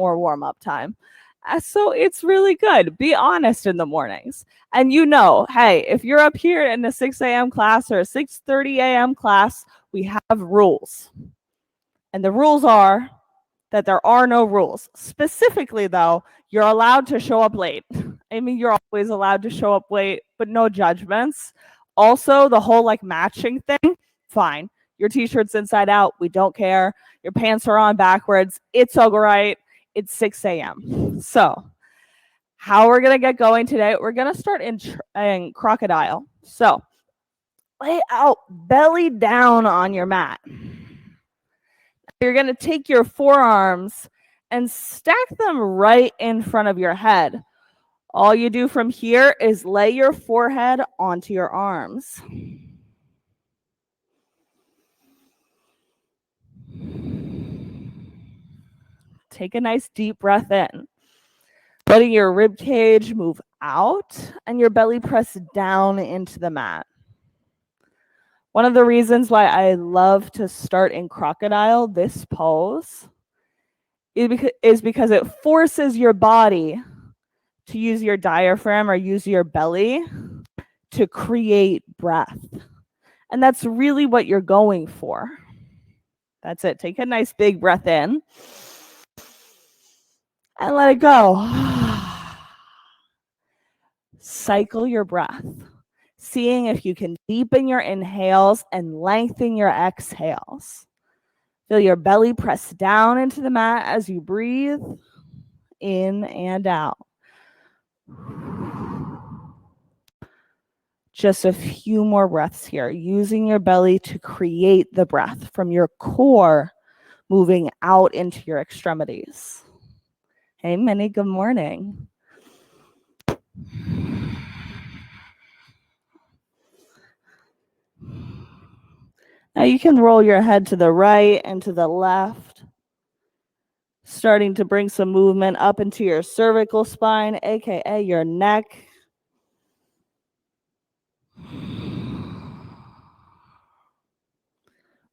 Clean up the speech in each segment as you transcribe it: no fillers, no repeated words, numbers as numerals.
more warm-up time. So it's really good. Be honest in the mornings. And hey, if you're up here in a 6 a.m. class or a 6:30 a.m. class, we have rules. And the rules are that there are no rules. Specifically, though, you're allowed to show up late. I mean, you're always allowed to show up late, but no judgments. Also, the whole matching thing, fine. Your t-shirt's inside out. We don't care. Your pants are on backwards. It's all right. It's 6 a.m. So how we're going to get going today, we're going to start in crocodile. So lay out belly down on your mat. You're going to take your forearms and stack them right in front of your head. All you do from here is lay your forehead onto your arms. Take a nice deep breath in, letting your rib cage move out and your belly press down into the mat. One of the reasons why I love to start in crocodile, this pose, is because it forces your body to use your diaphragm or use your belly to create breath. And that's really what you're going for. That's it. Take a nice big breath in and let it go. Cycle your breath, seeing if you can deepen your inhales and lengthen your exhales. Feel your belly press down into the mat as you breathe in and out. Just a few more breaths here, using your belly to create the breath from your core, moving out into your extremities. Hey, Minnie, good morning. Now you can roll your head to the right and to the left, starting to bring some movement up into your cervical spine, aka your neck.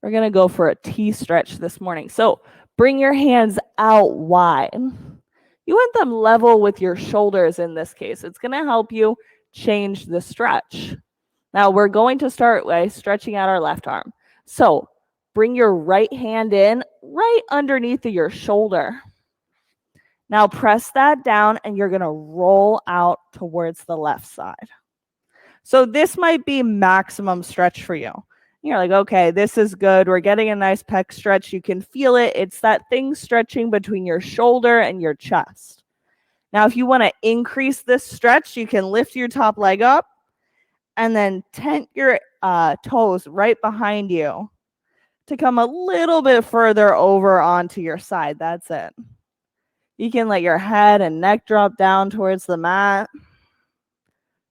We're going to go for a T stretch this morning. So bring your hands out wide. You want them level with your shoulders in this case. It's going to help you change the stretch. Now we're going to start by stretching out our left arm. So bring your right hand in right underneath of your shoulder. Now press that down and you're going to roll out towards the left side. So this might be maximum stretch for you. You're like, okay, this is good. We're getting a nice pec stretch. You can feel it. It's that thing stretching between your shoulder and your chest. Now, if you want to increase this stretch, you can lift your top leg up and then tent your toes right behind you to come a little bit further over onto your side. That's it. You can let your head and neck drop down towards the mat.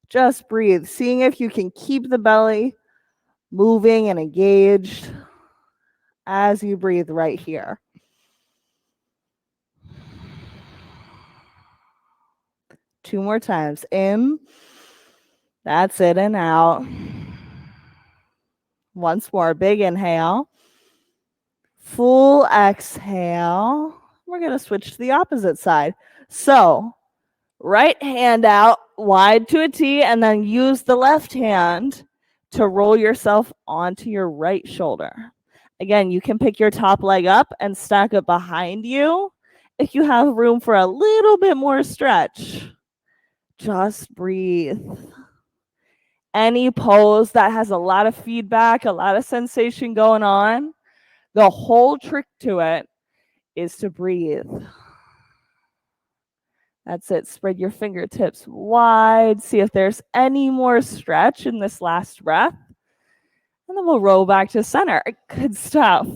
Just breathe, seeing if you can keep the belly moving and engaged as you breathe right here. Two more times. In. That's it, and out. Once more, big inhale. Full exhale. We're going to switch to the opposite side. So, right hand out wide to a T, and then use the left hand to roll yourself onto your right shoulder. Again, you can pick your top leg up and stack it behind you if you have room for a little bit more stretch. Just breathe. Any pose that has a lot of feedback, a lot of sensation going on, the whole trick to it is to breathe. That's it. Spread your fingertips wide. See if there's any more stretch in this last breath. And then we'll roll back to center. Good stuff.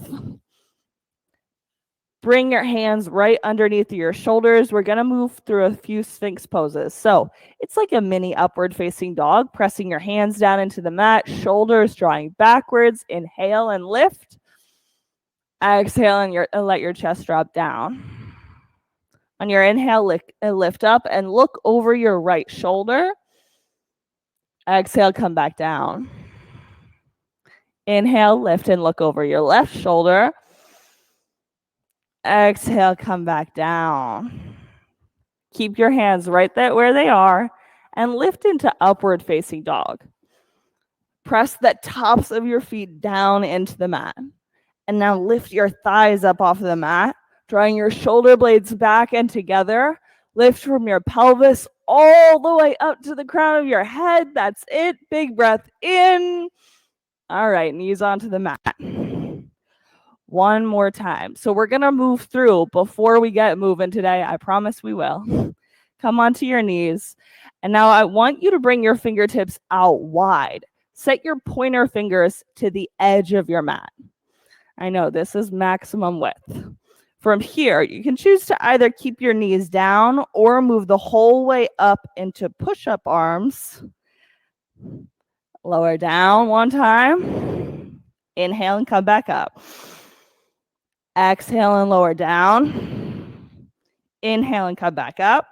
Bring your hands right underneath your shoulders. We're going to move through a few Sphinx poses. So it's like a mini upward facing dog, pressing your hands down into the mat, shoulders drawing backwards. Inhale and lift. Exhale and let your chest drop down. On your inhale, lift up and look over your right shoulder. Exhale, come back down. Inhale, lift and look over your left shoulder. Exhale, come back down. Keep your hands right there where they are and lift into upward facing dog. Press the tops of your feet down into the mat. And now lift your thighs up off of the mat, drawing your shoulder blades back and together. Lift from your pelvis all the way up to the crown of your head. That's it. Big breath in. All right, knees onto the mat. One more time. So we're going to move through before we get moving today. I promise we will. Come onto your knees. And now I want you to bring your fingertips out wide. Set your pointer fingers to the edge of your mat. I know this is maximum width. From here, you can choose to either keep your knees down or move the whole way up into push-up arms. Lower down one time. Inhale and come back up. Exhale and lower down. Inhale and come back up.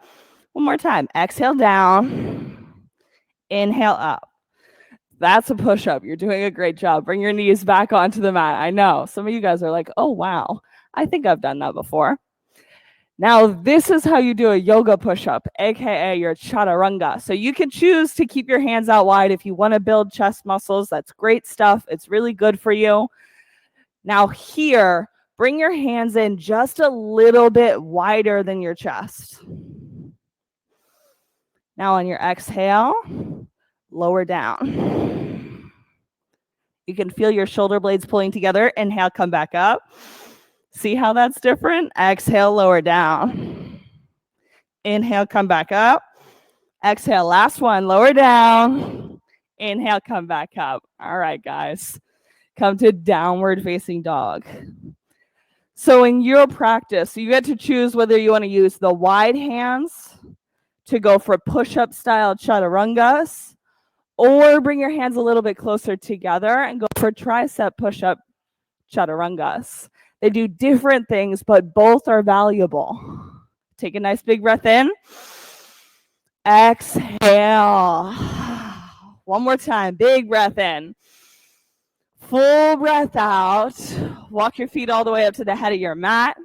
One more time. Exhale down. Inhale up. That's a push-up. You're doing a great job. Bring your knees back onto the mat. I know. Some of you guys are like, oh, wow. I think I've done that before. Now, this is how you do a yoga push-up, aka your chaturanga. So you can choose to keep your hands out wide if you want to build chest muscles. That's great stuff. It's really good for you. Now here, bring your hands in just a little bit wider than your chest. Now on your exhale, lower down. You can feel your shoulder blades pulling together. Inhale, come back up. See how that's different? Exhale, lower down. Inhale, come back up. Exhale, last one, lower down. Inhale, come back up. All right, guys. Come to downward facing dog. So in your practice, you get to choose whether you want to use the wide hands to go for push-up style chaturangas, or bring your hands a little bit closer together and go for tricep push-up chaturangas. They do different things, but both are valuable. Take a nice big breath in. Exhale. One more time. Big breath in. Full breath out. Walk your feet all the way up to the head of your mat.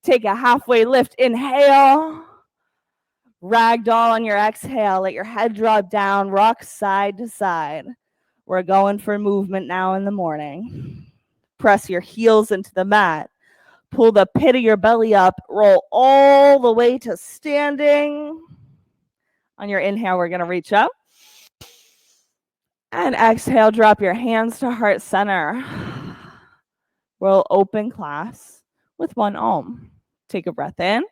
Take a halfway lift. Inhale. Ragdoll on your exhale. Let your head drop down. Rock side to side. We're going for movement now in the morning. Press your heels into the mat. Pull the pit of your belly up. Roll all the way to standing. On your inhale, we're going to reach up. And exhale, drop your hands to heart center. We'll open class with one Om. Take a breath in.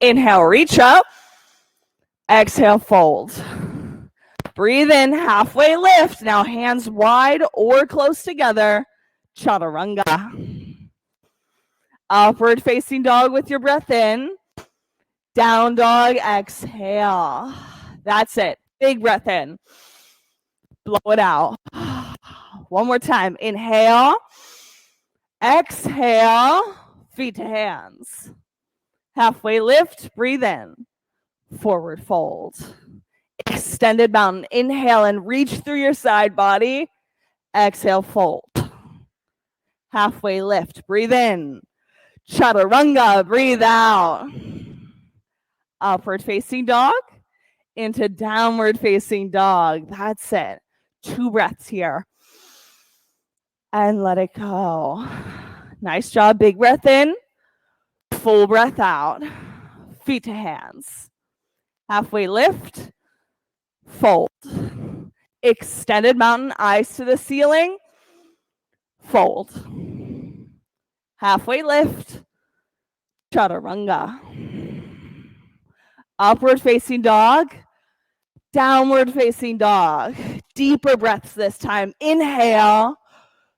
Inhale, reach up. Exhale, fold. Breathe in, halfway lift. Now hands wide or close together. Chaturanga. Upward facing dog with your breath in. Down dog, exhale. That's it. Big breath in. Blow it out. One more time. Inhale. Exhale. Feet to hands. Halfway lift. Breathe in. Forward fold. Extended mountain. Inhale and reach through your side body. Exhale, fold. Halfway lift. Breathe in. Chaturanga. Breathe out. Upward facing dog into downward facing dog. That's it. 2 breaths here. And let it go. Nice job. Big breath in. Full breath out. Feet to hands. Halfway lift. Fold. Extended mountain, eyes to the ceiling. Fold. Halfway lift. Chaturanga. Upward facing dog. Downward facing dog. Deeper breaths this time. Inhale.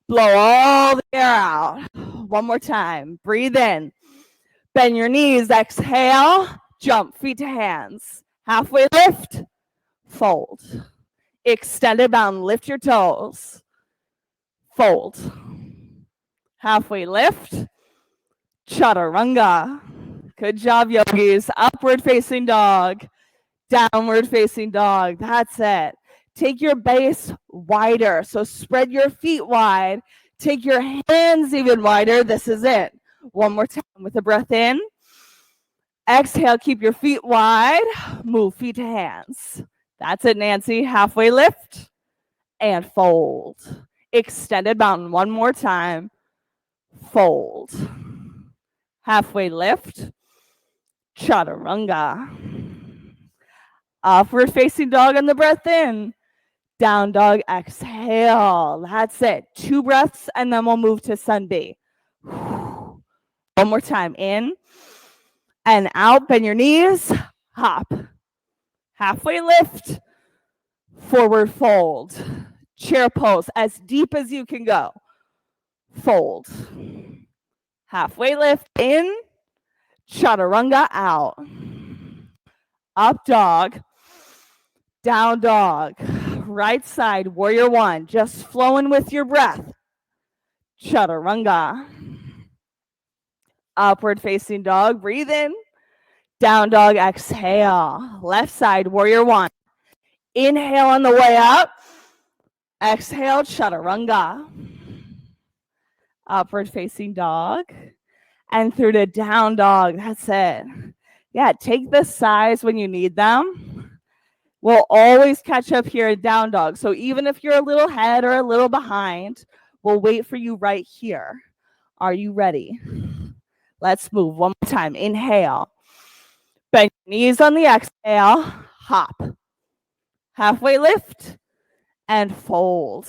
Blow all the air out. One more time. Breathe in. Bend your knees. Exhale. Jump. Feet to hands. Halfway lift. Fold. Extended mountain. Lift your toes. Fold. Halfway lift. Chaturanga. Good job, yogis. Upward facing dog, downward facing dog. That's it. Take your base wider. So spread your feet wide. Take your hands even wider. This is it. One more time with a breath in. Exhale, keep your feet wide. Move feet to hands. That's it, Nancy. Halfway lift and fold. Extended mountain. One more time. Fold. Halfway lift. Chaturanga. Upward facing dog on the breath in. Down dog, exhale. That's it. 2 breaths and then we'll move to Sunbeam. One more time. In and out. Bend your knees. Hop. Halfway lift. Forward fold. Chair pose as deep as you can go. Fold. Halfway lift. In. Chaturanga out. Up dog. Down dog. Right side, warrior one. Just flowing with your breath. Chaturanga. Upward facing dog. Breathe in. Down dog, exhale. Left side, warrior one. Inhale on the way up. Exhale, chaturanga. Upward facing dog. And through to down dog. That's it. Yeah, take the sides when you need them. We'll always catch up here at down dog. So even if you're a little ahead or a little behind, we'll wait for you right here. Are you ready? Let's move one more time. Inhale. Bend your knees on the exhale. Hop. Halfway lift and fold.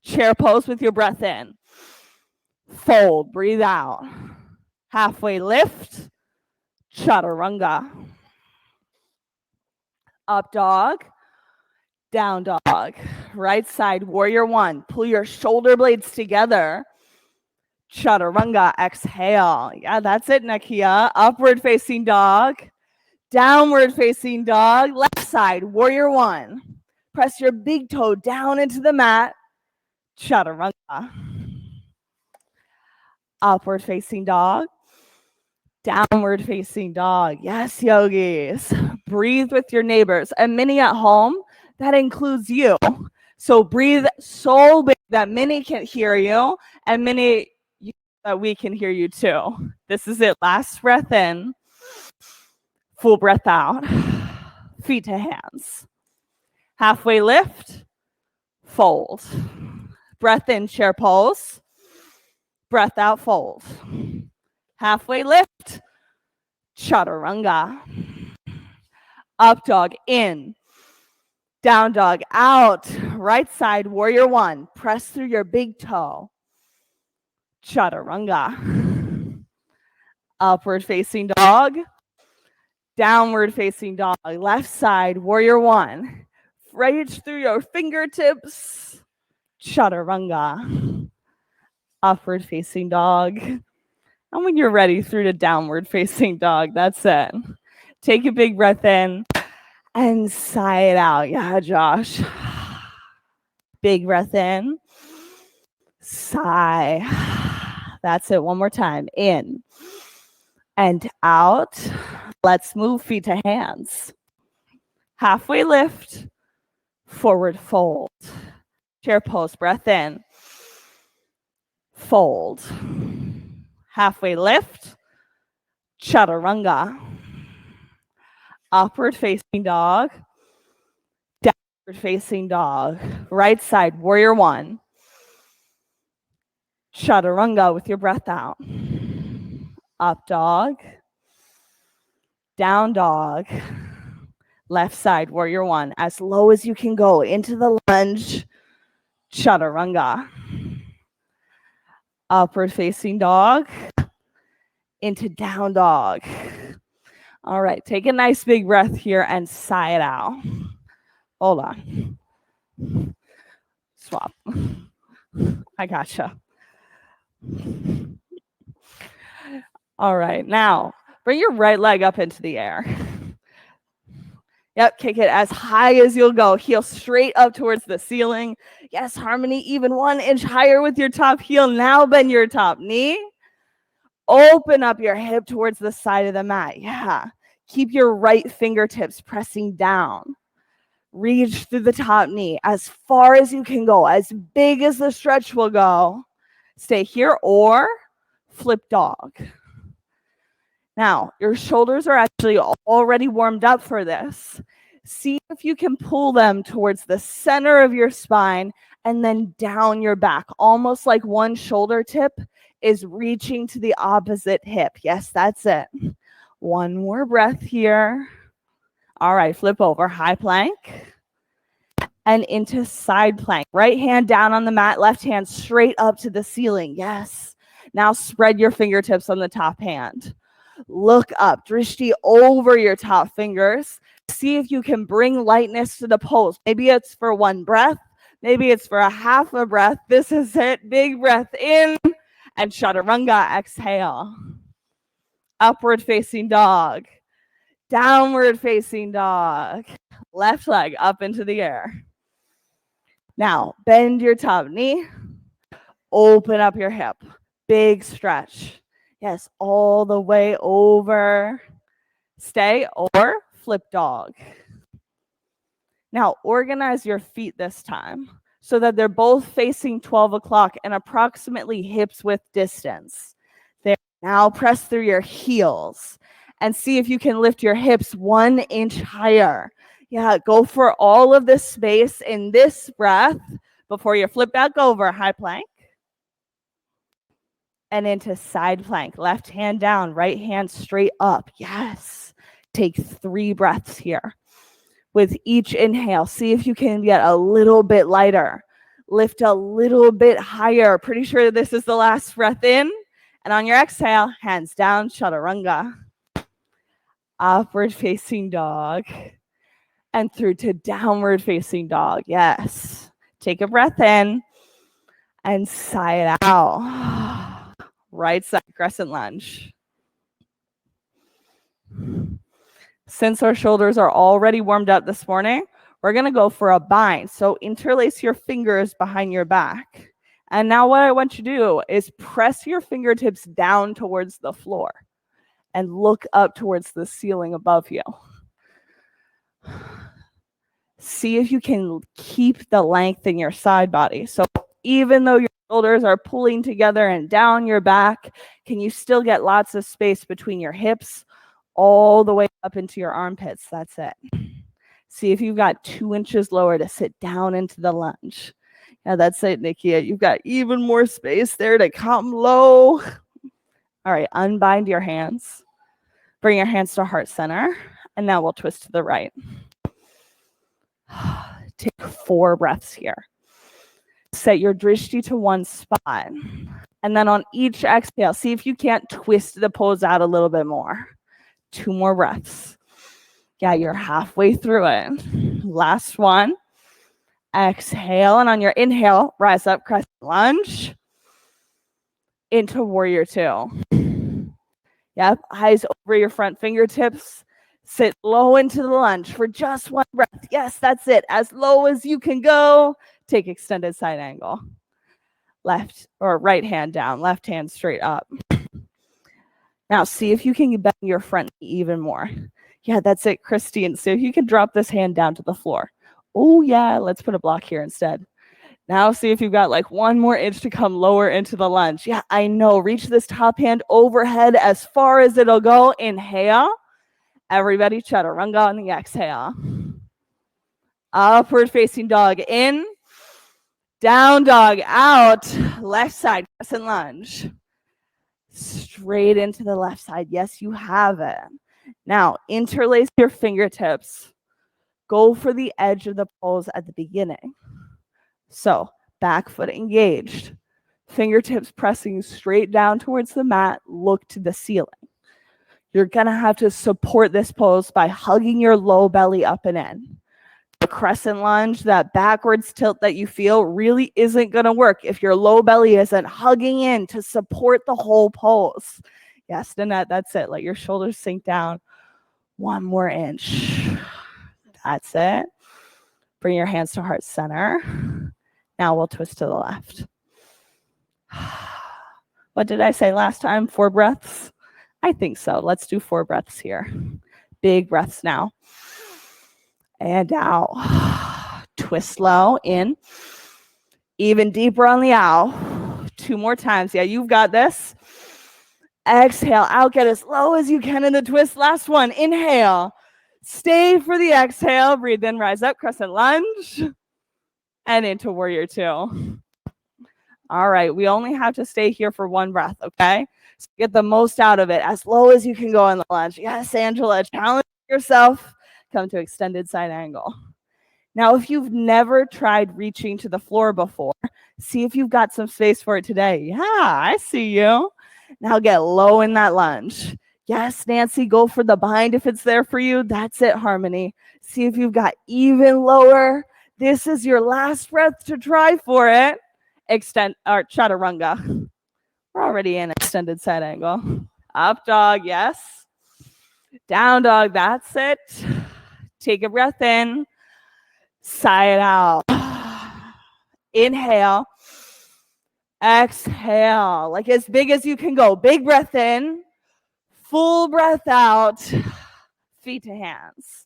Chair pose with your breath in. Fold. Breathe out. Halfway lift. Chaturanga. Up dog. Down dog. Right side, warrior one. Pull your shoulder blades together. Chaturanga. Exhale. Yeah, that's it, Nakia. Upward facing dog. Downward facing dog. Left side, warrior one. Press your big toe down into the mat. Chaturanga. Upward facing dog. Downward facing dog. Yes, yogis. Breathe with your neighbors. And many at home, that includes you. So breathe so big that many can hear you and many that we can hear you too. This is it. Last breath in. Full breath out. Feet to hands. Halfway lift. Fold. Breath in, chair pose. Breath out, fold. Halfway lift. Chaturanga. Up dog, in. Down dog, out. Right side, warrior one. Press through your big toe. Chaturanga. Upward facing dog. Downward facing dog. Left side, warrior one. Reach through your fingertips. Chaturanga. Upward facing dog. And when you're ready, through to downward facing dog. That's it. Take a big breath in and sigh it out. Yeah, Josh. Big breath in. Sigh. That's it. One more time. In and out. Let's move feet to hands. Halfway lift. Forward fold. Chair pose. Breath in. Fold. Halfway lift. Chaturanga. Upward facing dog. Downward facing dog. Right side, warrior one. Chaturanga with your breath out. Up dog. Down dog. Left side, warrior one. As low as you can go into the lunge. Chaturanga. Upward facing dog. Into down dog. All right, take a nice big breath here and sigh it out. Hold on. Swap. I gotcha. All right, now bring your right leg up into the air. Yep, kick it as high as you'll go. Heel straight up towards the ceiling. Yes, harmony, even 1 inch higher with your top heel. Now bend your top knee. Open up your hip towards the side of the mat. Yeah. Keep your right fingertips pressing down. Reach through the top knee as far as you can go, as big as the stretch will go. Stay here or flip dog. Now, your shoulders are actually already warmed up for this. See if you can pull them towards the center of your spine and then down your back, almost like one shoulder tip is reaching to the opposite hip. Yes, that's it. One more breath here. All right, flip over, high plank and into side plank. Right hand down on the mat, left hand straight up to the ceiling. Yes. Now spread your fingertips on the top hand. Look up, drishti over your top fingers. See if you can bring lightness to the pose. Maybe it's for one breath. Maybe it's for a half a breath. This is it. Big breath in and chaturanga. Exhale. Upward facing dog. Downward facing dog. Left leg up into the air. Now, bend your top knee. Open up your hip. Big stretch. Yes, all the way over. Stay or flip dog. Now, organize your feet this time so that they're both facing 12 o'clock and approximately hips width distance. There. Now press through your heels and see if you can lift your hips 1 inch higher. Yeah, go for all of this space in this breath before you flip back over. High plank. And into side plank. Left hand down, right hand straight up. Yes. Take 3 breaths here. With each inhale, see if you can get a little bit lighter. Lift a little bit higher. Pretty sure this is the last breath in. And on your exhale, hands down, chaturanga. Upward facing dog. And through to downward facing dog. Yes. Take a breath in and sigh it out. Right side crescent lunge. Since our shoulders are already warmed up this morning, we're going to go for a bind. So interlace your fingers behind your back. And now what I want you to do is press your fingertips down towards the floor and look up towards the ceiling above you. See if you can keep the length in your side body. So even though your shoulders are pulling together and down your back, can you still get lots of space between your hips all the way up into your armpits? That's it. See if you've got 2 inches lower to sit down into the lunge. Yeah, that's it, Nikia. You've got even more space there to come low. All right, unbind your hands. Bring your hands to heart center. And now we'll twist to the right. Take 4 breaths here. Set your drishti to one spot. And then on each exhale, see if you can't twist the pose out a little bit more. 2 more breaths. Yeah, you're halfway through it. Last one. Exhale, and on your inhale, rise up, crescent lunge into warrior 2. Yep, eyes over your front fingertips. Sit low into the lunge for just 1 breath. Yes, that's it. As low as you can go. Take extended side angle. Left or right hand down, left hand straight up. Now see if you can bend your front knee even more. Yeah, that's it, Christine. So if you can drop this hand down to the floor. Oh yeah, let's put a block here instead. Now see if you've got like 1 more inch to come lower into the lunge. Yeah, I know. Reach this top hand overhead as far as it'll go. Inhale. Everybody chaturanga on the exhale. Upward facing dog in. Down dog out. Left side crescent lunge. Straight into the left side. Yes, you have it. Now, interlace your fingertips. Go for the edge of the pose at the beginning. So, back foot engaged. Fingertips pressing straight down towards the mat. Look to the ceiling. You're going to have to support this pose by hugging your low belly up and in. The crescent lunge, that backwards tilt that you feel really isn't going to work if your low belly isn't hugging in to support the whole pose. Yes, Nanette, that's it. Let your shoulders sink down 1 more inch. That's it. Bring your hands to heart center. Now we'll twist to the left. What did I say last time? 4 breaths? I think so. Let's do 4 breaths here. Big breaths now. And out. Twist low, in. Even deeper on the out. 2 more times. Yeah, you've got this. Exhale out, get as low as you can in the twist. Last one, inhale. Stay for the exhale. Breathe in, rise up, crescent lunge. And into warrior 2. All right, we only have to stay here for 1 breath, okay? So get the most out of it, as low as you can go in the lunge. Yes, Angela, challenge yourself. Come to extended side angle. Now, if you've never tried reaching to the floor before, see if you've got some space for it today. Yeah, I see you. Now get low in that lunge. Yes, Nancy, go for the bind if it's there for you. That's it, Harmony. See if you've got even lower. This is your last breath to try for it. Extend or chaturanga. We're already in extended side angle. Up dog, yes. Down dog, that's it. Take a breath in. Sigh it out. Inhale. Exhale. Like as big as you can go. Big breath in. Full breath out. Feet to hands.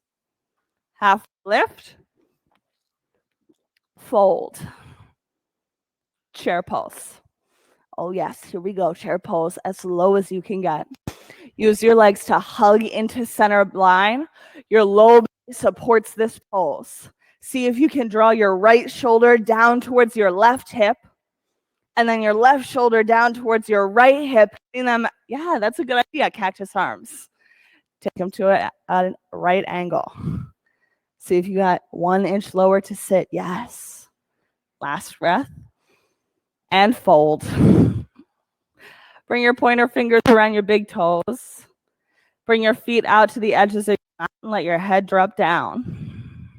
Half lift. Fold. Chair pose. Oh yes, here we go. Chair pose as low as you can get. Use your legs to hug into center line. Your low back supports this pose. See if you can draw your right shoulder down towards your left hip, and then your left shoulder down towards your right hip. Yeah, that's a good idea. Cactus arms. Take them to a right angle. See if you got 1 inch lower to sit. Yes. Last breath. And fold. Bring your pointer fingers around your big toes. Bring your feet out to the edges of your mat and let your head drop down.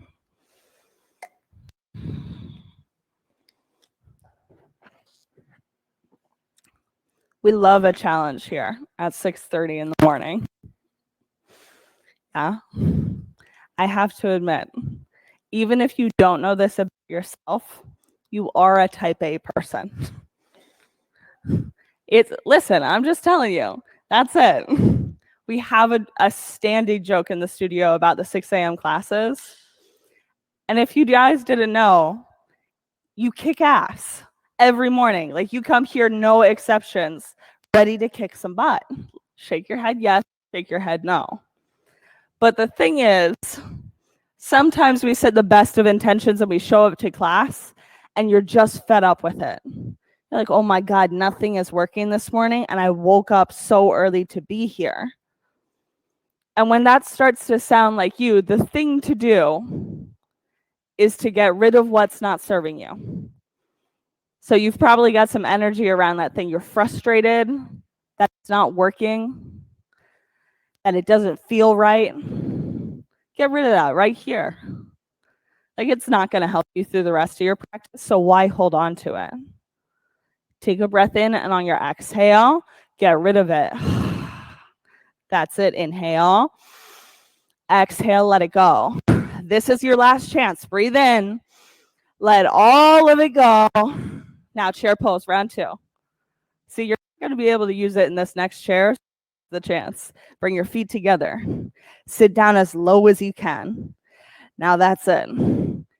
We love a challenge here at 6:30 in the morning. Yeah. I have to admit, even if you don't know this about yourself, you are a type A person. Listen, I'm just telling you, that's it. We have a standing joke in the studio about the 6 a.m. classes. And if you guys didn't know, you kick ass every morning. Like you come here, no exceptions, ready to kick some butt. Shake your head yes, shake your head no. But the thing is, sometimes we set the best of intentions and we show up to class and you're just fed up with it. You're like, oh my God, nothing is working this morning and I woke up so early to be here. And when that starts to sound like you, the thing to do is to get rid of what's not serving you. So you've probably got some energy around that thing. You're frustrated that it's not working, that it doesn't feel right. Get rid of that right here. Like it's not going to help you through the rest of your practice, so why hold on to it? Take a breath in, and on your exhale, get rid of it. That's it. Inhale. Exhale, let it go. This is your last chance. Breathe in. Let all of it go. Now chair pose, round 2. See, you're going to be able to use it in this next chair. The chance. Bring your feet together. Sit down as low as you can. Now that's it.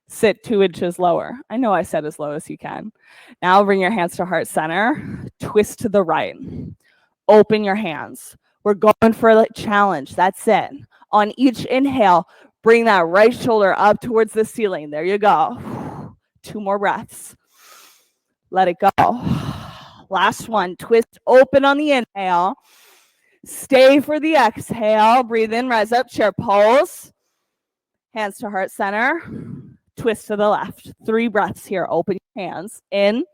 Sit 2 inches lower. I know I said as low as you can. Now bring your hands to heart center. Twist to the right. Open your hands. We're going for a challenge. That's it. On each inhale, bring that right shoulder up towards the ceiling. There you go. 2 more breaths. Let it go. Last one. Twist open on the inhale. Stay for the exhale. Breathe in, rise up, chair pose. Hands to heart center. Twist to the left. 3 breaths here. Open your hands. In.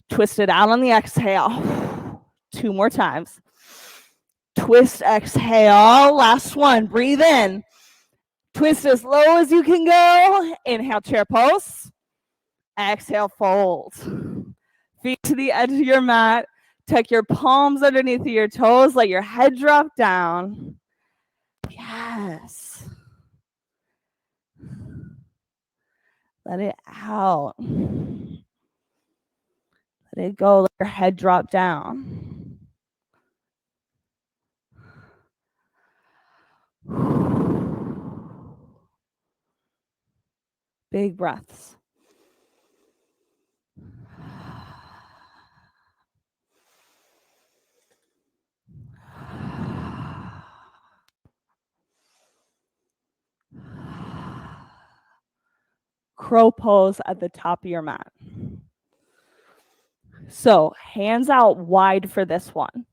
Twist it out on the exhale. 2 more times. Twist, exhale. Last one. Breathe in. Twist as low as you can go. Inhale, chair pose. Exhale, fold. Feet to the edge of your mat. Tuck your palms underneath your toes. Let your head drop down. Yes. Let it out. Let it go. Let your head drop down. Big breaths. Crow pose at the top of your mat. So hands out wide for this one.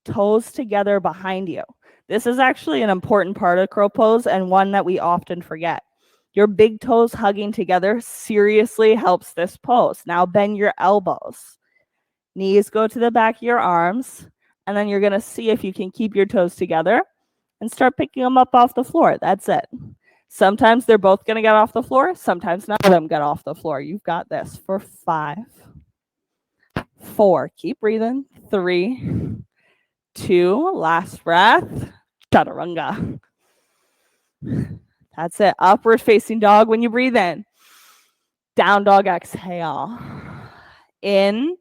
Toes together behind you. This is actually an important part of crow pose and one that we often forget. Your big toes hugging together seriously helps this pose. Now bend your elbows. Knees go to the back of your arms, and then you're going to see if you can keep your toes together and start picking them up off the floor. That's it. Sometimes they're both going to get off the floor. Sometimes none of them get off the floor. You've got this for 5, 4. Keep breathing. 3, 2. Last breath. Chaturanga. That's it. Upward facing dog when you breathe in. Down dog exhale. In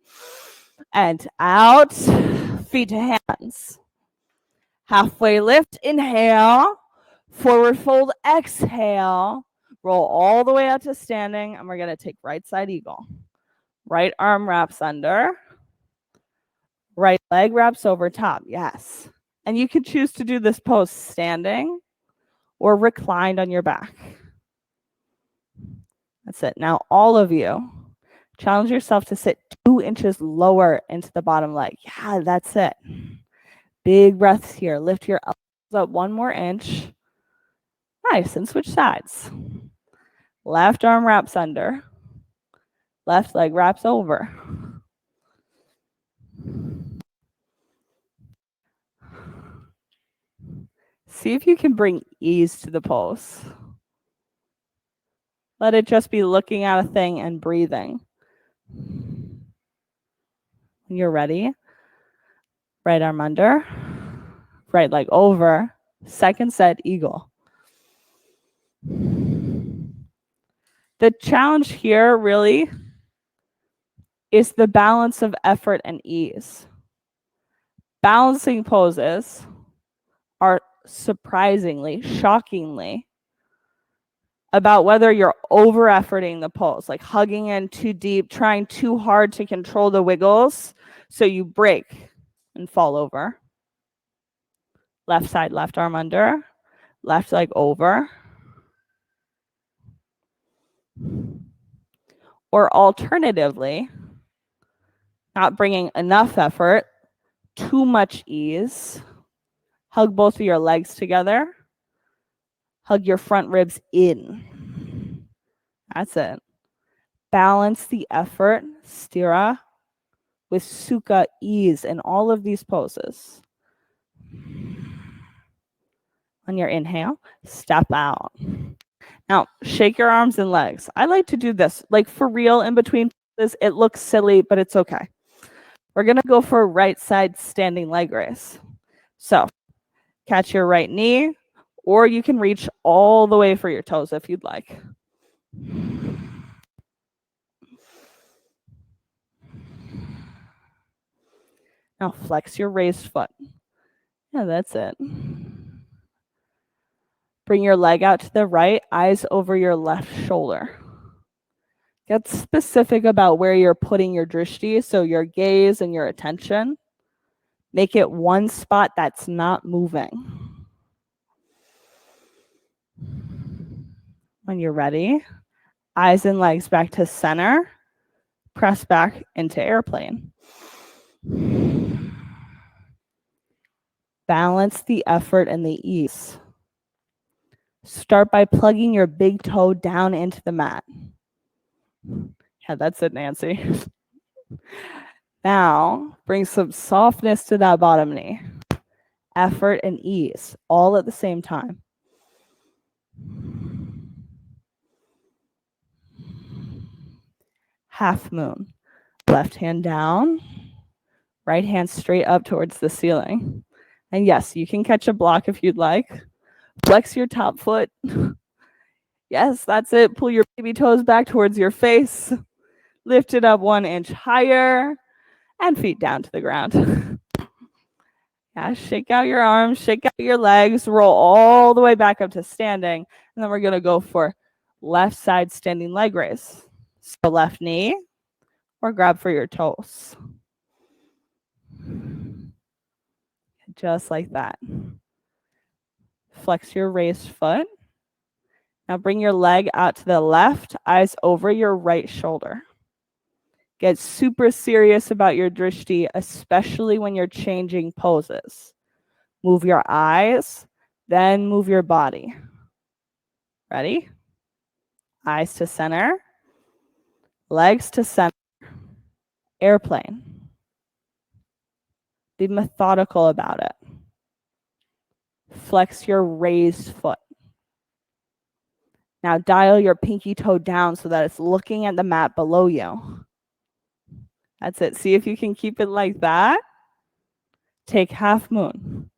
and out. Feet to hands. Halfway lift. Inhale. Forward fold. Exhale. Roll all the way out to standing. And we're going to take right side eagle. Right arm wraps under. Right leg wraps over top. Yes. And you can choose to do this pose standing or reclined on your back. That's it. Now, all of you, challenge yourself to sit 2 inches lower into the bottom leg. Yeah, that's it. Big breaths here. Lift your elbows up 1 more inch. Nice. And switch sides. Left arm wraps under. Left leg wraps over. See if you can bring ease to the pose. Let it just be looking at a thing and breathing. When you're ready, right arm under, right leg over, second set, eagle. The challenge here really is the balance of effort and ease. Balancing poses are surprisingly, shockingly, about whether you're over-efforting the pose, like hugging in too deep, trying too hard to control the wiggles, so you break and fall over. Left side, left arm under, left leg over. Or alternatively, not bringing enough effort, too much ease. Hug both of your legs together. Hug your front ribs in. That's it. Balance the effort, sthira, with sukha, ease in all of these poses. On your inhale, step out. Now, shake your arms and legs. I like to do this, like for real in between poses. It looks silly, but it's okay. We're going to go for a right side standing leg raise. So, catch your right knee, or you can reach all the way for your toes if you'd like. Now flex your raised foot. Yeah, that's it. Bring your leg out to the right, eyes over your left shoulder. Get specific about where you're putting your drishti, so your gaze and your attention. Make it one spot that's not moving. When you're ready, eyes and legs back to center. Press back into airplane. Balance the effort and the ease. Start by plugging your big toe down into the mat. Yeah, that's it, Nancy. Now, bring some softness to that bottom knee. Effort and ease, all at the same time. Half moon. Left hand down. Right hand straight up towards the ceiling. And yes, you can catch a block if you'd like. Flex your top foot. Yes, that's it. Pull your baby toes back towards your face. Lift it up 1 inch higher and feet down to the ground. Yeah, shake out your arms, shake out your legs, roll all the way back up to standing. And then we're going to go for left side standing leg raise. So left knee or grab for your toes. Just like that. Flex your raised foot. Now bring your leg out to the left, eyes over your right shoulder. Get super serious about your drishti, especially when you're changing poses. Move your eyes, then move your body. Ready? Eyes to center, legs to center, airplane. Be methodical about it. Flex your raised foot. Now dial your pinky toe down so that it's looking at the mat below you. That's it. See if you can keep it like that. Take half moon.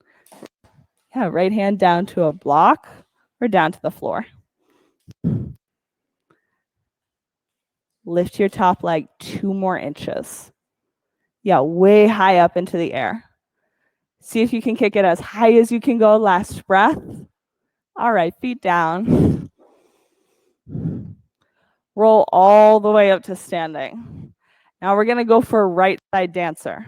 Yeah, right hand down to a block or down to the floor. Lift your top leg 2 more inches. Yeah, way high up into the air. See if you can kick it as high as you can go. Last breath. All right, feet down. Roll all the way up to standing. Now we're going to go for a right side dancer.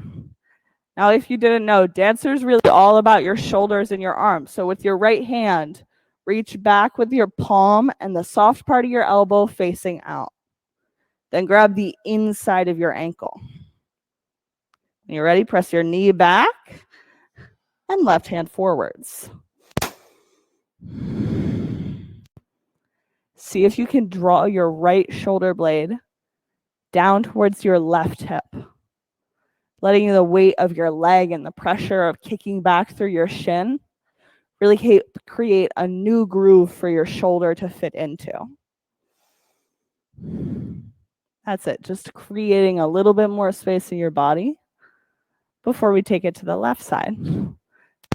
Now, if you didn't know, dancer is really all about your shoulders and your arms. So with your right hand, reach back with your palm and the soft part of your elbow facing out. Then grab the inside of your ankle. When you're ready, press your knee back and left hand forwards. See if you can draw your right shoulder blade down towards your left hip, letting the weight of your leg and the pressure of kicking back through your shin really create a new groove for your shoulder to fit into. That's it, just creating a little bit more space in your body before we take it to the left side.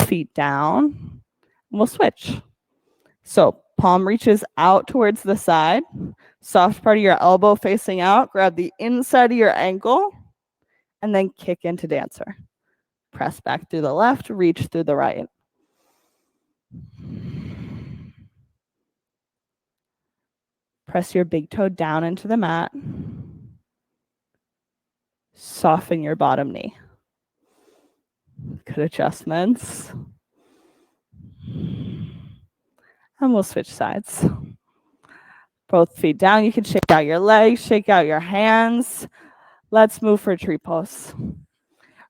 Feet down, and we'll switch. So palm reaches out towards the side, soft part of your elbow facing out, grab the inside of your ankle, and then kick into dancer. Press back through the left, reach through the right. Press your big toe down into the mat. Soften your bottom knee. Good adjustments. And we'll switch sides. Both feet down. You can shake out your legs, shake out your hands. Let's move for tree pose.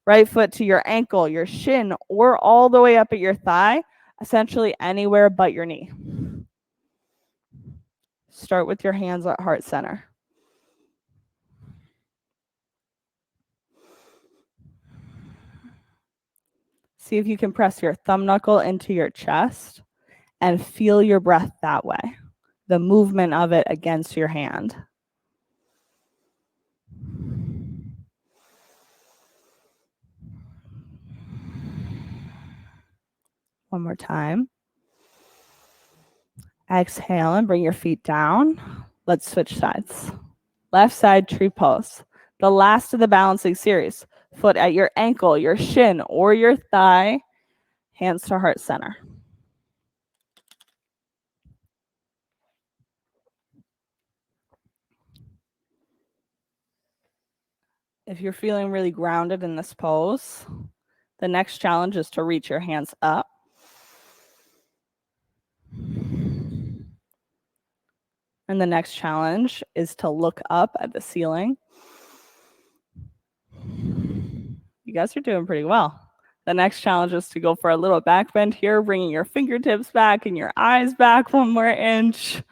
Right foot to your ankle, your shin, or all the way up at your thigh, essentially anywhere but your knee. Start with your hands at heart center. See if you can press your thumb knuckle into your chest and feel your breath that way, the movement of it against your hand. One more time. Exhale and bring your feet down. Let's switch sides. Left side tree pose. The last of the balancing series. Foot at your ankle, your shin, or your thigh. Hands to heart center. If you're feeling really grounded in this pose, the next challenge is to reach your hands up. And the next challenge is to look up at the ceiling. You guys are doing pretty well. The next challenge is to go for a little back bend here, bringing your fingertips back and your eyes back 1 more inch.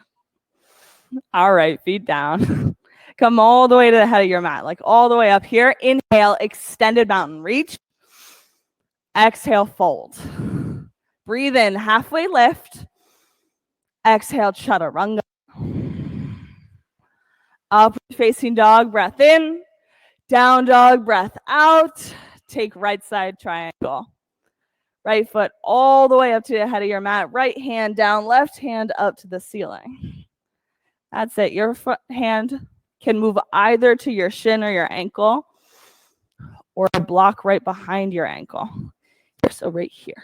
All right, feet down. Come all the way to the head of your mat, like all the way up here. Inhale, extended mountain reach. Exhale, fold. Breathe in, halfway lift. Exhale, chaturanga. Upward facing dog, breath in. Down dog, breath out. Take right side triangle. Right foot all the way up to the head of your mat. Right hand down, left hand up to the ceiling. That's it. Your hand can move either to your shin or your ankle or a block right behind your ankle. So right here.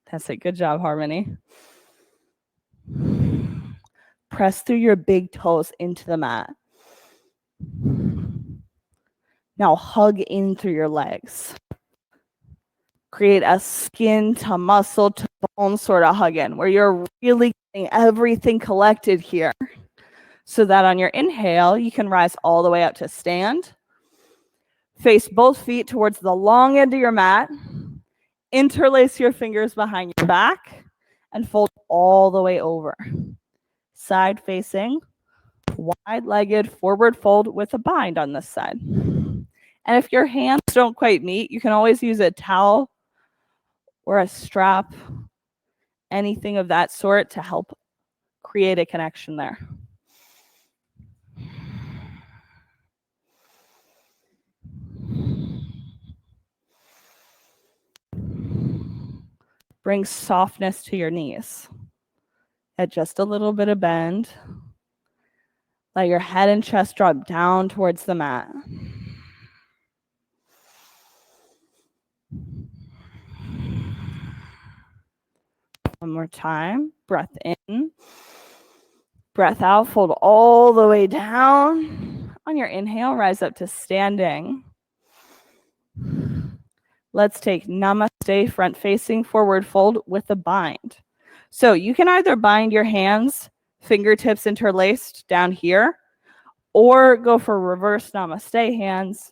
That's it. Good job, Harmony. Press through your big toes into the mat. Now hug in through your legs. Create a skin to muscle to bone sort of hug in, where you're really getting everything collected here. So that on your inhale, you can rise all the way up to stand. Face both feet towards the long end of your mat. Interlace your fingers behind your back and fold all the way over. Side facing, wide-legged forward fold with a bind on this side. And if your hands don't quite meet, you can always use a towel or a strap, anything of that sort to help create a connection there. Bring softness to your knees. At just a little bit of bend. Let your head and chest drop down towards the mat. One more time. Breath in. Breath out. Fold all the way down. On your inhale, rise up to standing. Let's take Namaste, front facing forward fold with a bind. So you can either bind your hands, fingertips interlaced down here, or go for reverse Namaste hands,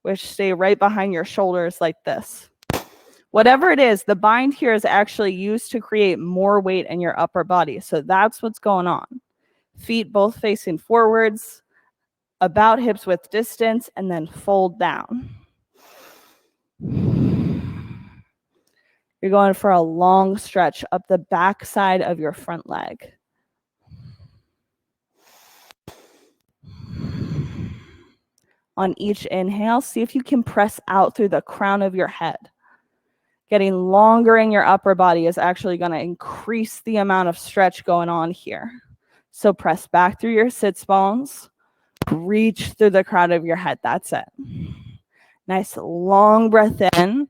which stay right behind your shoulders like this. Whatever it is, the bind here is actually used to create more weight in your upper body. So that's what's going on. Feet both facing forwards, about hips width distance, and then fold down. You're going for a long stretch up the back side of your front leg. On each inhale, see if you can press out through the crown of your head. Getting longer in your upper body is actually going to increase the amount of stretch going on here. So press back through your sits bones. Reach through the crown of your head. That's it. Nice long breath in.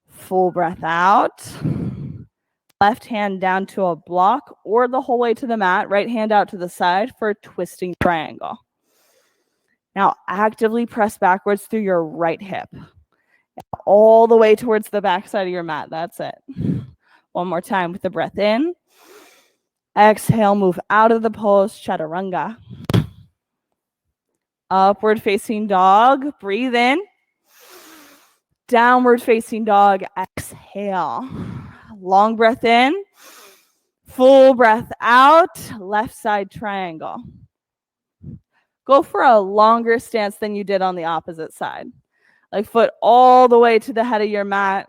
Full breath out. Left hand down to a block or the whole way to the mat. Right hand out to the side for a twisting triangle. Now actively press backwards through your right hip. All the way towards the back side of your mat. That's it. One more time with the breath in. Exhale, move out of the pose, chaturanga. Upward facing dog. Breathe in. Downward facing dog. Exhale. Long breath in. Full breath out. Left side triangle. Go for a longer stance than you did on the opposite side. Like foot all the way to the head of your mat.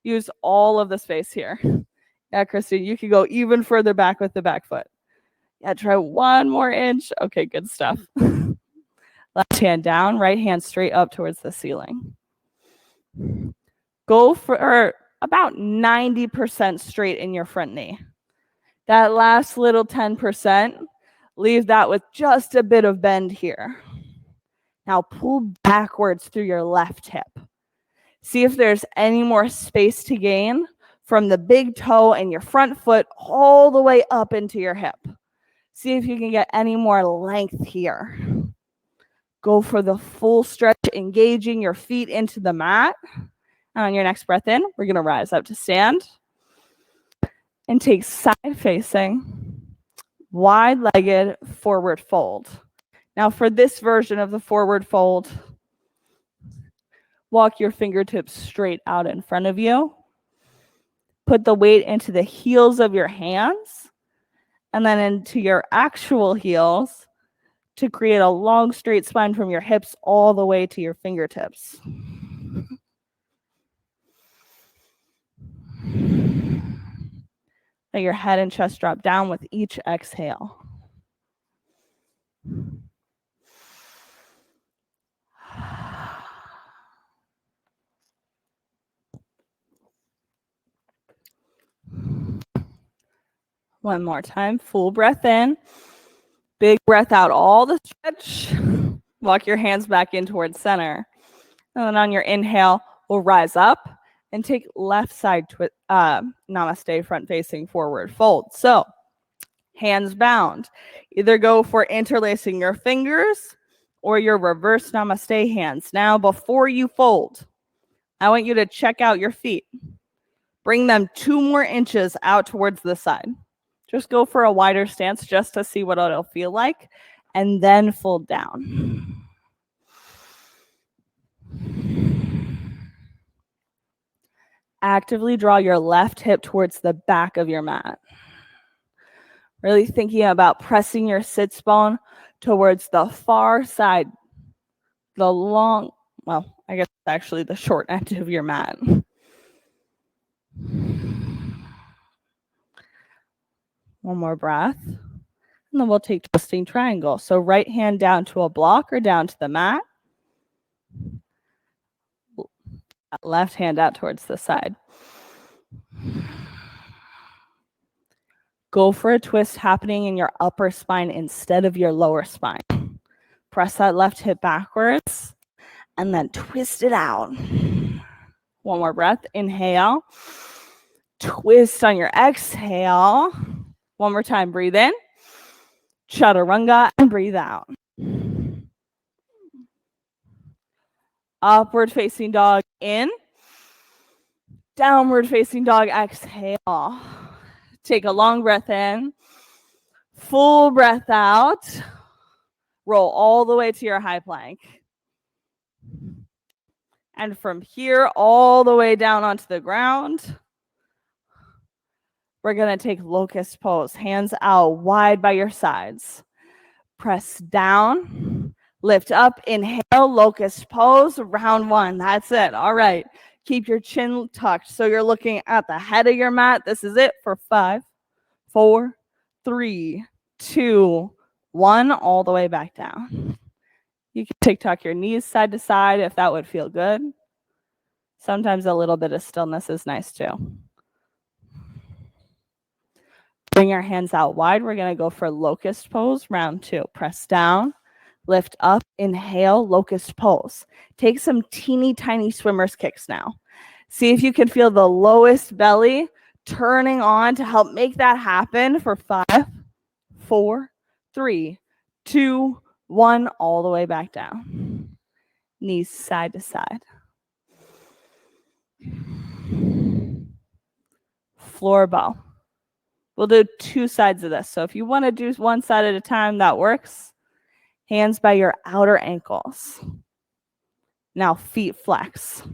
Use all of the space here. Yeah, Christine, you can go even further back with the back foot. Yeah, try one more inch. Okay, good stuff. Left hand down, right hand straight up towards the ceiling. Go for about 90% straight in your front knee. That last little 10%, leave that with just a bit of bend here. Now pull backwards through your left hip. See if there's any more space to gain from the big toe and your front foot all the way up into your hip. See if you can get any more length here. Go for the full stretch, engaging your feet into the mat. And on your next breath in, we're going to rise up to stand and take side facing, wide-legged forward fold. Now for this version of the forward fold, walk your fingertips straight out in front of you. Put the weight into the heels of your hands and then into your actual heels to create a long straight spine from your hips all the way to your fingertips. Let your head and chest drop down with each exhale. One more time, full breath in. Big breath out, all the stretch. Walk your hands back in towards center. And then on your inhale, we'll rise up and take left side namaste, front facing forward fold. So hands bound. Either go for interlacing your fingers or your reverse namaste hands. Now, before you fold, I want you to check out your feet. Bring them 2 more inches out towards the side. Just go for a wider stance just to see what it'll feel like, and then fold down. Actively draw your left hip towards the back of your mat. Really thinking about pressing your sits bone towards the far side, the long, well, I guess actually the short end of your mat. One more breath. And then we'll take twisting triangle. So right hand down to a block or down to the mat. Left hand out towards the side. Go for a twist happening in your upper spine instead of your lower spine. Press that left hip backwards and then twist it out. One more breath. Inhale. Twist on your exhale. One more time. Breathe in. Chaturanga and breathe out. Upward facing dog in. Downward facing dog exhale. Take a long breath in. Full breath out. Roll all the way to your high plank. And from here all the way down onto the ground, we're going to take locust pose. Hands out wide by your sides. Press down. Lift up. Inhale. Locust pose. Round 1. That's it. All right. Keep your chin tucked so you're looking at the head of your mat. This is it for 5, 4, 3, 2, 1. All the way back down. You can tuck your knees side to side if that would feel good. Sometimes a little bit of stillness is nice too. Bring your hands out wide. We're going to go for locust pose, round 2. Press down, lift up, inhale, locust pose. Take some teeny tiny swimmer's kicks now. See if you can feel the lowest belly turning on to help make that happen for 5, 4, 3, 2, 1, all the way back down. Knees side to side. Floor bow. We'll do 2 sides of this. So if you want to do one side at a time, that works. Hands by your outer ankles. Now feet flex.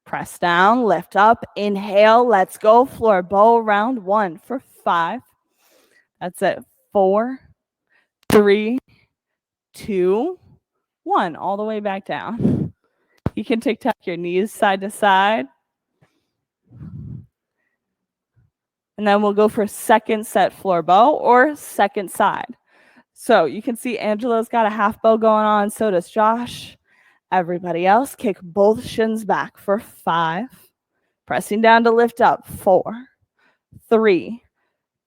Press down, lift up, inhale, let's go. Floor bow, round 1 for 5. That's it. 4, 3, 2, 1. All the way back down. You can tuck your knees side to side. And then we'll go for second set floor bow or second side. So you can see Angela's got a half bow going on. So does Josh. Everybody else, kick both shins back for 5. Pressing down to lift up. 4, 3,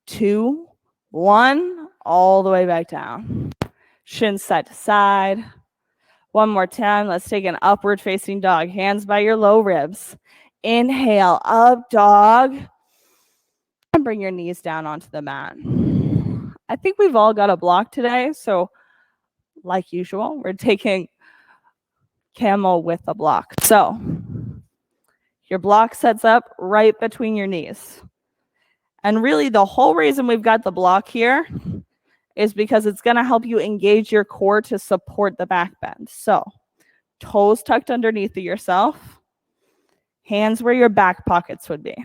2, 1. All the way back down. Shins side to side. One more time. Let's take an upward facing dog. Hands by your low ribs. Inhale, up dog. And bring your knees down onto the mat. I think we've all got a block today. So like usual, we're taking camel with a block. So your block sets up right between your knees. And really the whole reason we've got the block here is because it's going to help you engage your core to support the back bend. So toes tucked underneath of yourself, hands where your back pockets would be.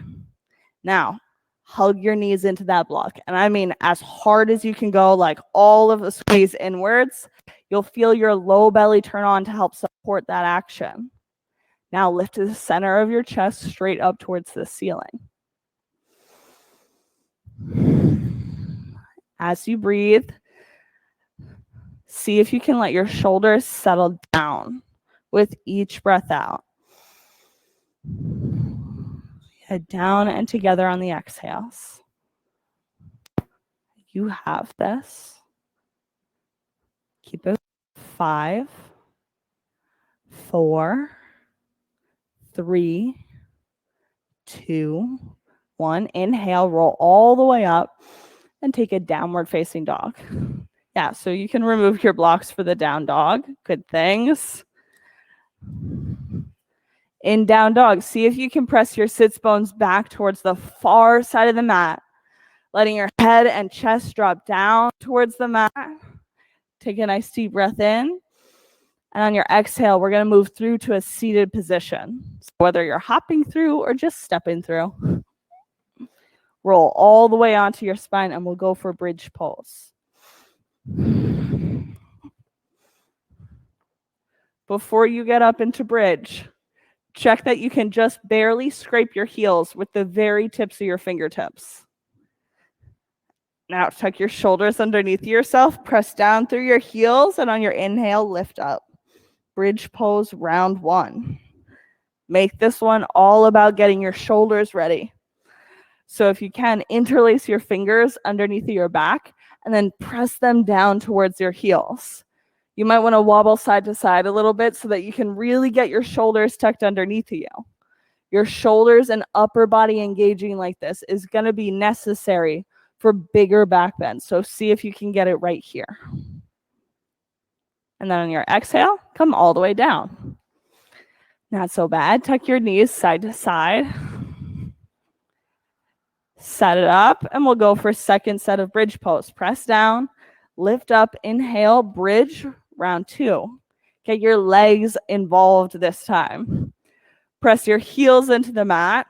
Now, hug your knees into that block. And I mean as hard as you can go, like all of the squeeze inwards. You'll feel your low belly turn on to help support that action. Now lift to the center of your chest straight up towards the ceiling. As you breathe, see if you can let your shoulders settle down with each breath out. Head down and together on the exhales. You have this. Keep it. 5, 4, 3, 2, 1. Inhale, roll all the way up and take a downward facing dog. Yeah, so you can remove your blocks for the down dog. Good things. In down dog, see if you can press your sits bones back towards the far side of the mat, letting your head and chest drop down towards the mat. Take a nice deep breath in. And on your exhale, we're going to move through to a seated position. So whether you're hopping through or just stepping through, roll all the way onto your spine and we'll go for bridge pose. Before you get up into bridge, check that you can just barely scrape your heels with the very tips of your fingertips. Now tuck your shoulders underneath yourself, press down through your heels, and on your inhale, lift up. Bridge pose, round 1. Make this one all about getting your shoulders ready. So if you can, interlace your fingers underneath your back and then press them down towards your heels. You might want to wobble side to side a little bit so that you can really get your shoulders tucked underneath you. Your shoulders and upper body engaging like this is going to be necessary for bigger back bends. So see if you can get it right here. And then on your exhale, come all the way down. Not so bad. Tuck your knees side to side. Set it up, and we'll go for second set of bridge pose. Press down, lift up, inhale, bridge, round 2. Get your legs involved this time. Press your heels into the mat.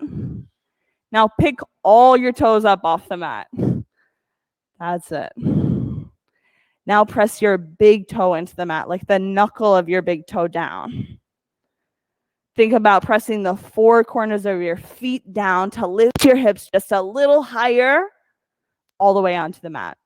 Now pick all your toes up off the mat. That's it. Now press your big toe into the mat, like the knuckle of your big toe down. Think about pressing the 4 corners of your feet down to lift your hips just a little higher, all the way onto the mat.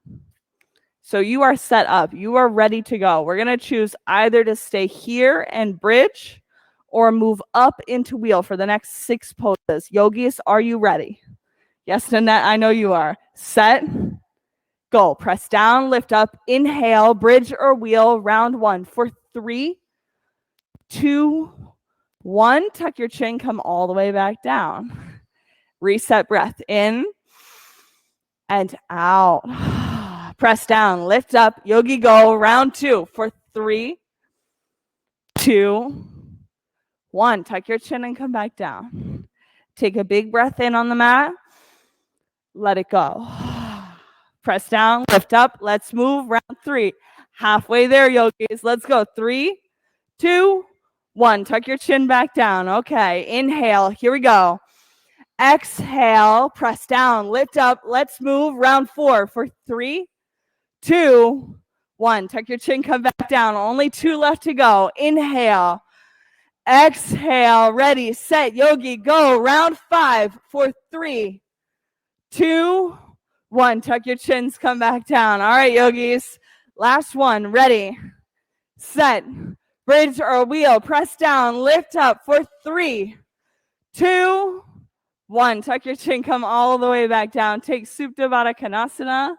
So you are set up. You are ready to go. We're going to choose either to stay here and bridge or move up into wheel for the next 6 poses. Yogis, are you ready? Yes, Nanette, I know you are. Set, go. Press down, lift up, inhale, bridge or wheel, round 1 for 3, 2, 1. Tuck your chin, come all the way back down. Reset breath in and out. Press down, lift up, yogi go, round 2 for 3, 2, 1. Tuck your chin and come back down. Take a big breath in on the mat. Let it go. Press down, lift up. Let's move. Round 3. Halfway there, yogis. Let's go. 3, 2, 1. Tuck your chin back down. Okay. Inhale. Here we go. Exhale. Press down. Lift up. Let's move. Round 4 for 3, 2, 1. Tuck your chin. Come back down. Only 2 left to go. Inhale. Exhale. Ready, set, yogi, go. Round 5 for 3, 2, 1. Tuck your chins, come back down. All right, yogis. Last one. Ready, set, bridge or wheel. Press down, lift up for 3, 2, 1. Tuck your chin, come all the way back down. Take Supta Baddha Konasana.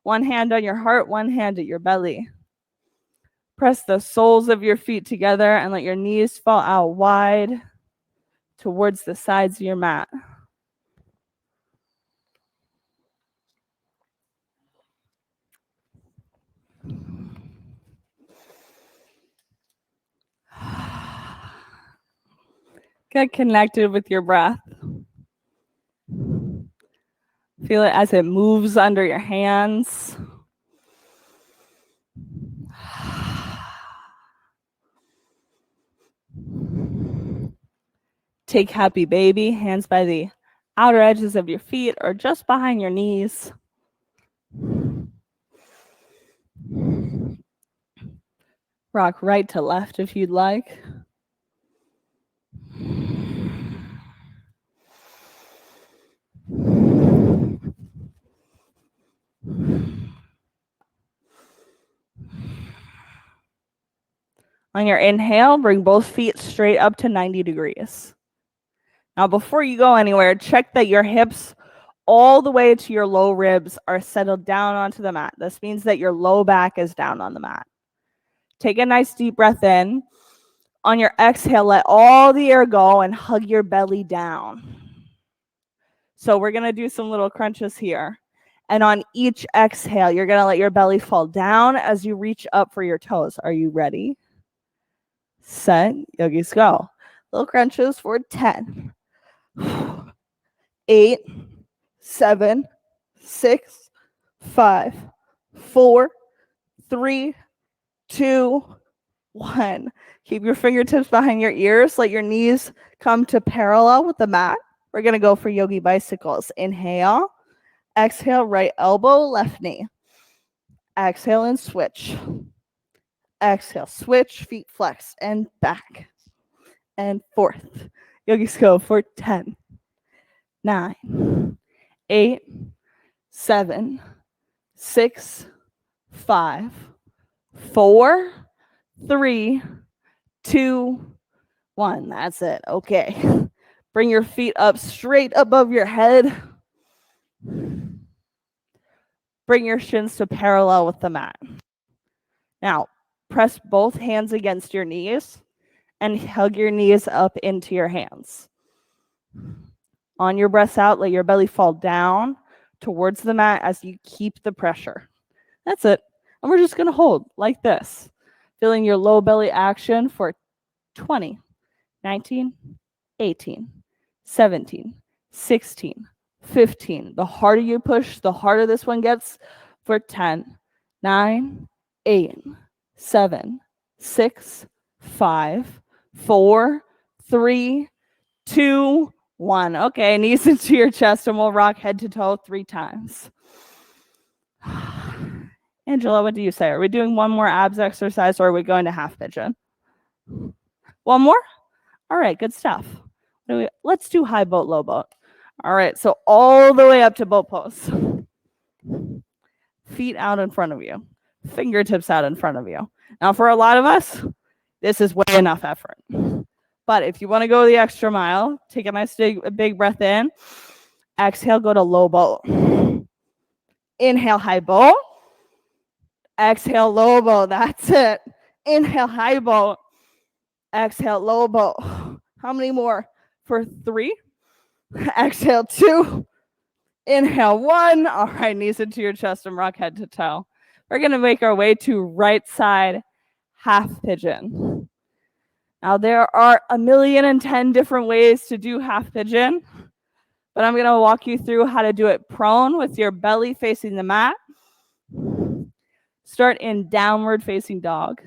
One hand on your heart, one hand at your belly. Press the soles of your feet together and let your knees fall out wide towards the sides of your mat. Get connected with your breath. Feel it as it moves under your hands. Take happy baby, hands by the outer edges of your feet or just behind your knees. Rock right to left if you'd like. On your inhale, bring both feet straight up to 90 degrees. Now, before you go anywhere, check that your hips all the way to your low ribs are settled down onto the mat. This means that your low back is down on the mat. Take a nice deep breath in. On your exhale, let all the air go and hug your belly down. So we're going to do some little crunches here. And on each exhale, you're going to let your belly fall down as you reach up for your toes. Are you ready? Set, yogis, go. Little crunches for 10, 8, 7, 6, 5, 4, 3, 2, 1. Keep your fingertips behind your ears. Let your knees come to parallel with the mat. We're going to go for yogi bicycles. Inhale. Exhale, right elbow, left knee. Exhale and switch. Exhale, switch, feet flex, and back. And forth. Yogis go for 10, 9, 8, 7, 6, 5, 4, 3, 2, 1. That's it. Okay. Bring your feet up straight above your head. Bring your shins to parallel with the mat. Now, press both hands against your knees and hug your knees up into your hands. On your breath out, let your belly fall down towards the mat as you keep the pressure. That's it. And we're just going to hold like this, feeling your low belly action for 20, 19, 18, 17, 16, 15. The harder you push, the harder this one gets for 10, 9, 8, 7, 6, 5, 4, 3, 2, 1. Okay, knees into your chest and we'll rock head to toe 3 times. Angela, what do you say? Are we doing one more abs exercise or are we going to half pigeon? One more? All right, good stuff. Let's do high boat, low boat. All right, so all the way up to boat pose. Feet out in front of you. Fingertips out in front of you. Now, for a lot of us, this is way enough effort. But if you want to go the extra mile, take a nice big breath in. Exhale, go to low boat. Inhale, high boat. Exhale, low boat. That's it. Inhale, high boat. Exhale, low boat. How many more? For 3. Exhale, 2. Inhale, 1. All right, knees into your chest and rock head to toe. We're going to make our way to right side half pigeon. Now, there are 1,010,000 different ways to do half pigeon, but I'm going to walk you through how to do it prone with your belly facing the mat. Start in downward facing dog.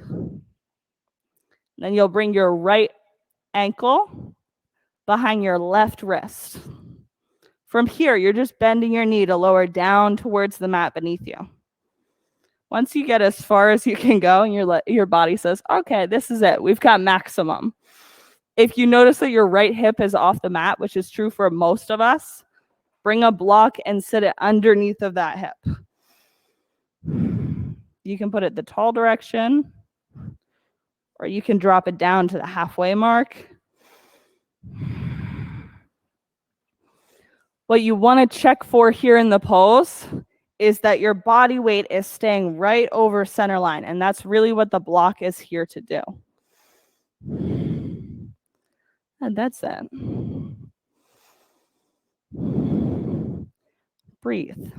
Then you'll bring your right ankle behind your left wrist. From here, you're just bending your knee to lower down towards the mat beneath you. Once you get as far as you can go and your body says, okay, this is it. We've got maximum. If you notice that your right hip is off the mat, which is true for most of us, bring a block and sit it underneath of that hip. You can put it the tall direction, or you can drop it down to the halfway mark. What you want to check for here in the pose is that your body weight is staying right over center line, and that's really what the block is here to do. And that's it. Breathe.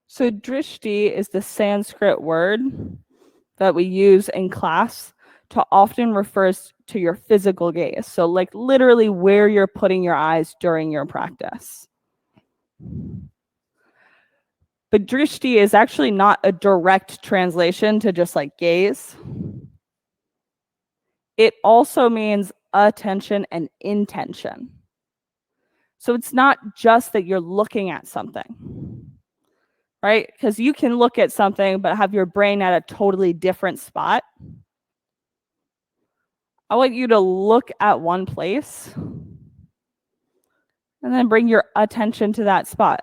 So drishti is the Sanskrit word that we use in class to often refers to your physical gaze. So like literally where you're putting your eyes during your practice. But drishti is actually not a direct translation to just like gaze. It also means attention and intention. So it's not just that you're looking at something, right? Because you can look at something but have your brain at a totally different spot. I want you to look at one place And then bring your attention to that spot.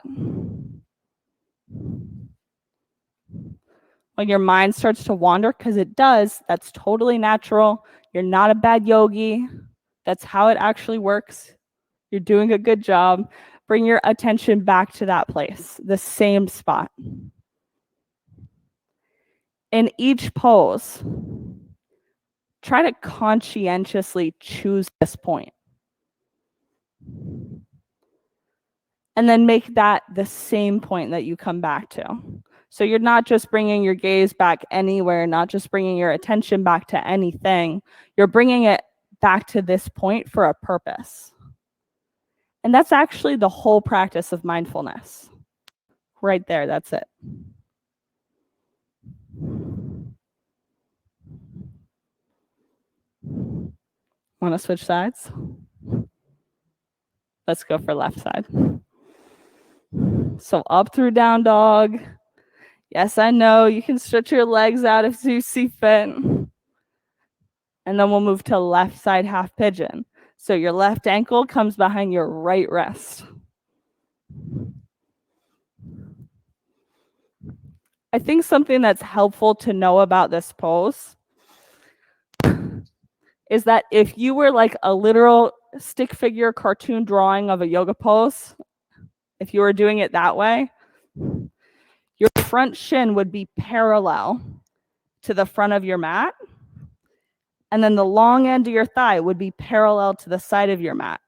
When your mind starts to wander, because it does, that's totally natural. You're not a bad yogi. That's how it actually works. You're doing a good job. Bring your attention back to that place, the same spot. In each pose, try to conscientiously choose this point. And then make that the same point that you come back to. So you're not just bringing your gaze back anywhere, not just bringing your attention back to anything. You're bringing it back to this point for a purpose. And that's actually the whole practice of mindfulness. Right there, that's it. Want to switch sides? Let's go for left side. So up through down dog. Yes, I know you can stretch your legs out if you see fit. And then we'll move to left side half pigeon. So your left ankle comes behind your right wrist. I think something that's helpful to know about this pose is that if you were like a literal stick figure cartoon drawing of a yoga pose, if you were doing it that way, your front shin would be parallel to the front of your mat. And then the long end of your thigh would be parallel to the side of your mat,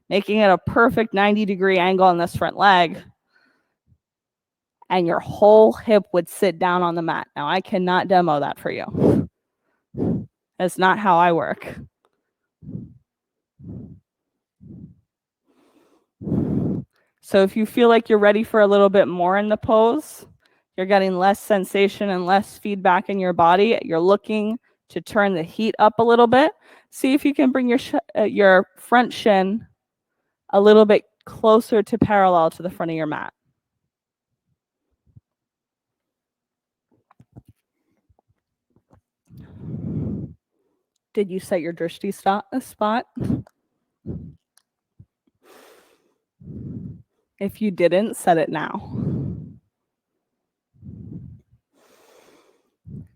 making it a perfect 90-degree angle on this front leg. And your whole hip would sit down on the mat. Now, I cannot demo that for you. That's not how I work. So if you feel like you're ready for a little bit more in the pose, you're getting less sensation and less feedback in your body, you're looking to turn the heat up a little bit, see if you can bring your front shin a little bit closer to parallel to the front of your mat. Did you set your drishti spot? If you didn't, set it now.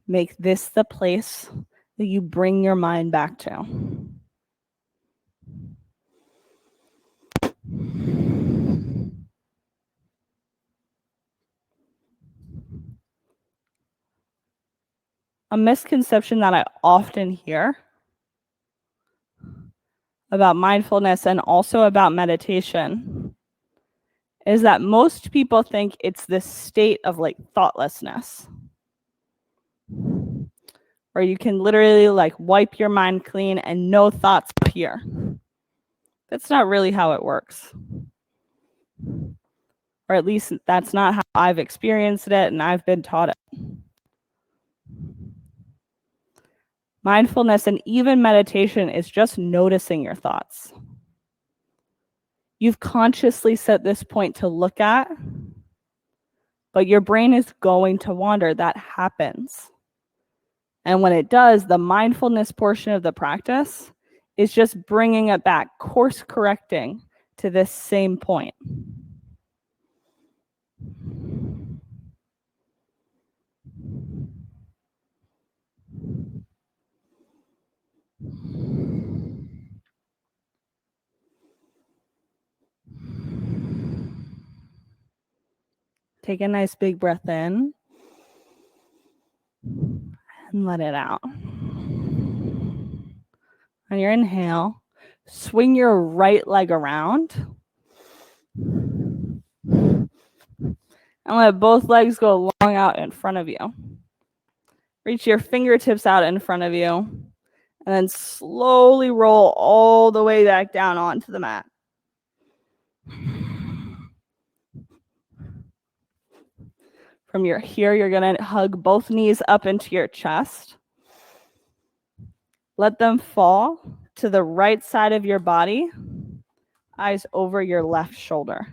Make this the place that you bring your mind back to. A misconception that I often hear about mindfulness and also about meditation is that most people think it's this state of like thoughtlessness, where you can literally like wipe your mind clean and no thoughts appear. That's not really how it works. Or at least that's not how I've experienced it and I've been taught it. Mindfulness and even meditation is just noticing your thoughts. You've consciously set this point to look at, but your brain is going to wander. That happens. And when it does, the mindfulness portion of the practice is just bringing it back, course correcting to this same point. Take a nice big breath in and let it out. On your inhale, swing your right leg around and let both legs go long out in front of you. Reach your fingertips out in front of you and then slowly roll all the way back down onto the mat. From here, you're going to hug both knees up into your chest. Let them fall to the right side of your body, eyes over your left shoulder.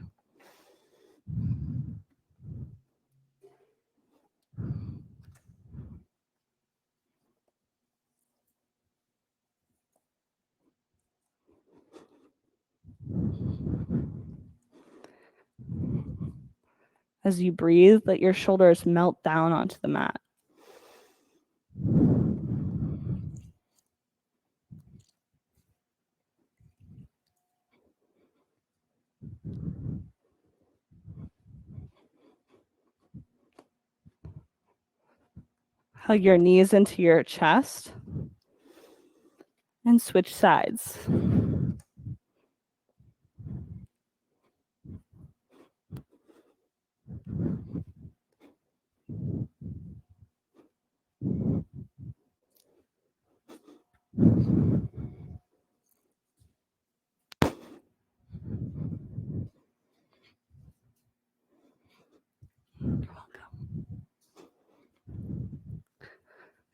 As you breathe, let your shoulders melt down onto the mat. Hug your knees into your chest and switch sides.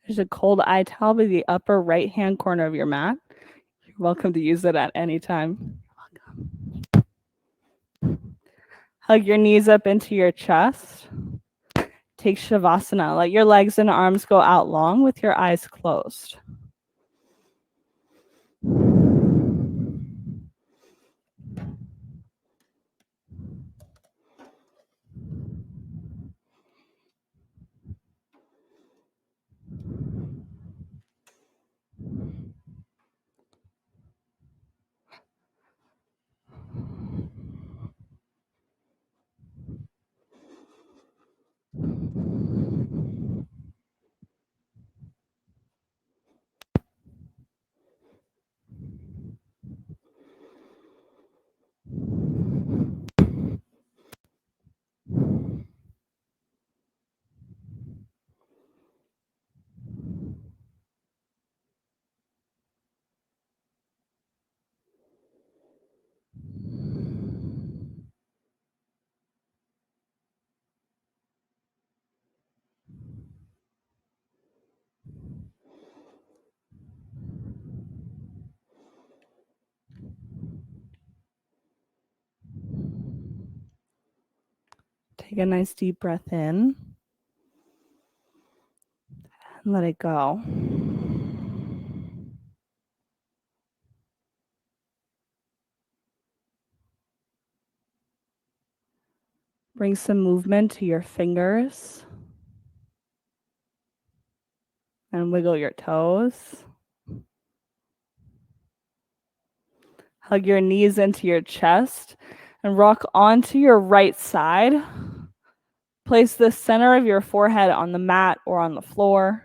There's a cold eye towel by the upper right-hand corner of your mat. You're welcome to use it at any time. Hug your knees up into your chest. Take Shavasana. Let your legs and arms go out long with your eyes closed. Take a nice deep breath in and let it go. Bring some movement to your fingers and wiggle your toes. Hug your knees into your chest and rock onto your right side. Place the center of your forehead on the mat or on the floor.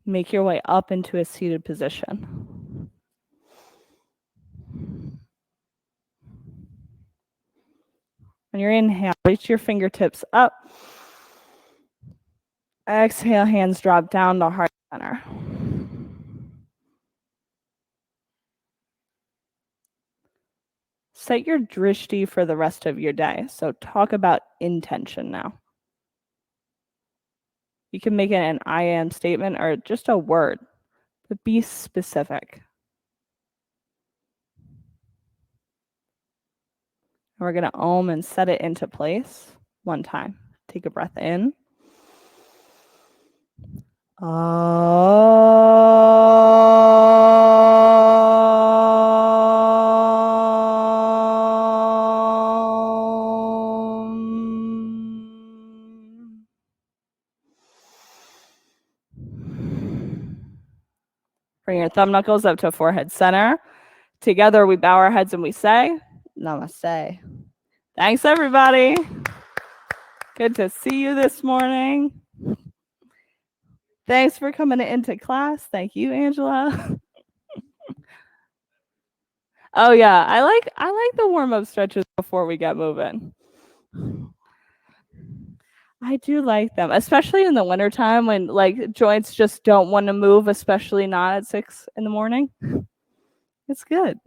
Make your way up into a seated position. When you're inhale, reach your fingertips up. Exhale, hands drop down to heart center. Set your drishti for the rest of your day. So talk about intention now. You can make it an I am statement or just a word, but be specific. We're going to Om and set it into place one time. Take a breath in. Bring your thumb knuckles up to forehead center. Together, we bow our heads and we say, Namaste. Thanks, everybody. Good to see you this morning. Thanks for coming into class. Thank you, Angela. Oh yeah, I like the warm-up stretches before we get moving. I do like them, especially in the wintertime when like joints just don't want to move, especially not at 6 in the morning. It's good.